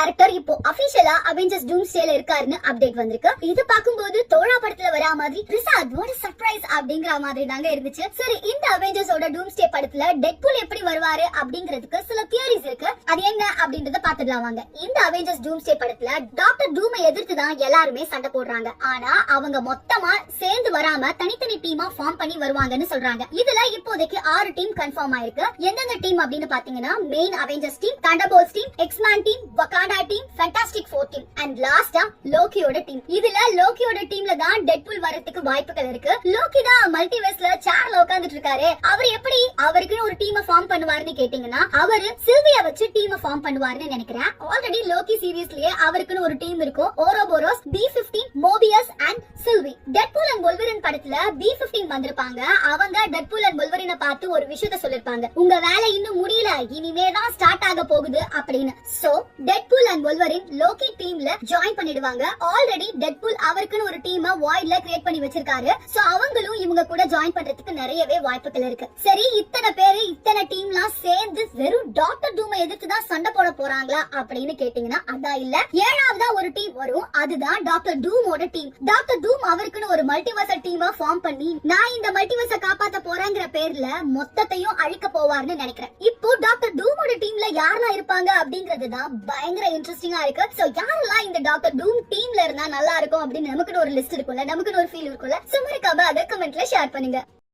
Character இப்போ அபிஷியலா Avengers டூம்ஸ்டேல இருக்காருன்னு update வந்திருக்கு. இது பாக்கும்போது தோழா படத்துல வரா மாதிரி ரிசாத் வாட் சர்ப்ரைஸ் அப்படிங்கிற மாதிரி தாங்க இருந்துச்சு. சரி, இந்த அவெஞ்சர்ஸோட டூம்ஸ்டே படத்துல டெட்பூல் எப்படி வருவாரு அப்படிங்கிறதுக்கு சில தியரிஸ் இருக்கு. அது என்ன அப்படின்றத பாத்துடலாம் வாங்க. இந்த அவெஞ்சர்ஸ் டூம்ஸ்டே படத்துல டாக்டர் டூமை எதிர்த்து தான் எல்லாருமே சண்டை போடுறாங்க. ஆனா அவங்க மொத்தமா சேர்ந்து வராம தனித்தனி டீமா ஃபார்ம் பண்ணி வருவாங்கன்னு சொல்றாங்க. இதுல இப்போதைக்கு 6 டீம் கன்ஃபார்ம் ஆயிருக்கு. எந்தெந்த டீம் அப்படின்னு பாத்தீங்கன்னா main Avengers team, Thunderbolts team, X Men team, Wakanda team, Fantastic Four team and லாஸ்டா லோக்கியோட டீம். இதுல லோக்கியோட டீம்ல தான் டெட்பூல் வரதுக்கு வாய்ப்புகள் இருக்கு. லோக்கி தான் மல்டிவர்ஸ்ல சேர்ல உட்கார்ந்துட்டு இருக்காரு. அவர் எப்படி அவருக்குன்னு ஒரு டீமை ஃபார்ம் பண்ணுவாருன்னு கேட்டீங்கன்னா அவரு சில்வியா வச்சு டீமை ஃபார்ம் பண்ணுவாருன்னு நினைக்கிறேன். ஆல்ரெடி லோக்கி சீரிஸ்லயே அவருக்குன்னு ஒரு டீம் இருக்கும். Ouroboros, B-15, Mobius and Sylvie. Deadpool and Wolverine படத்துல B-15 வந்திருப்பாங்க. அவங்க டெட்பூல் அண்ட் வொல்வரினை பார்த்து ஒரு விஷயத்த சொல்லிருப்பாங்க, உங்க வேலை இன்னும் முடியல, இனிமே தான் ஸ்டார்ட் ஆக போகுது அப்படின்னு. சோ டெட்பூல் அண்ட் வொல்வரின் லோக்கி டீம்ல ஜாயின் பண்ணிடுவாங்க. ஆல்ரெடி டெட்பூல் அவருக்குன்னு ஒரு டீமை வாய்ட்ல கிரியேட் பண்ணி வச்சிருக்காரு. சோ அவங்களும் இவங்க கூட ஜாயின் பண்றதுக்கு நிறையவே வாய்ப்புகள் இருக்கு. சரி, இத்தனை பேரு இத்தனை டீம்லாம் சேர்ந்து வெறும் டாக்டர் டூமை எதிர்த்து தான் சண்டை போட போறாங்களா அப்படின்னு கேட்டீங்கன்னா அதான் இல்ல. 7ஆவதா ஒரு டீம் வரும், அதுதான் டாக்டர் டூமோட டீம். டாக்டர் டூம் அவருக்குன்னு ஒரு மல்டிவர்சல் டீமை ஃபார்ம் பண்ணி நான் இந்த மல்டிவர்ஸ காப்பாத்த போறேங்கிற பேர்ல மொத்தத்தையும் அழிக்க போவார்னு நினைக்கிறேன். இப்போ டாக்டர் டூமோட டீம்ல யாரெல்லாம் இருப்பாங்க அப்படிங்கிறது தான் பயங்கர இன்ட்ரெஸ்டிங்கா இருக்கு. சோ யாரெல்லாம் இந்த டாக்டர் டூம் டீம்ல இருந்தா நல்லா இருக்கும் அப்படின்னு நமக்கு ஒரு லிஸ்ட் இருக்கும்ல, நமக்கு ஒரு ஃபீல் இருக்கும்ல. சும்மா இருக்காம அதை கமெண்ட்ல ஷேர் பண்ணுங்க.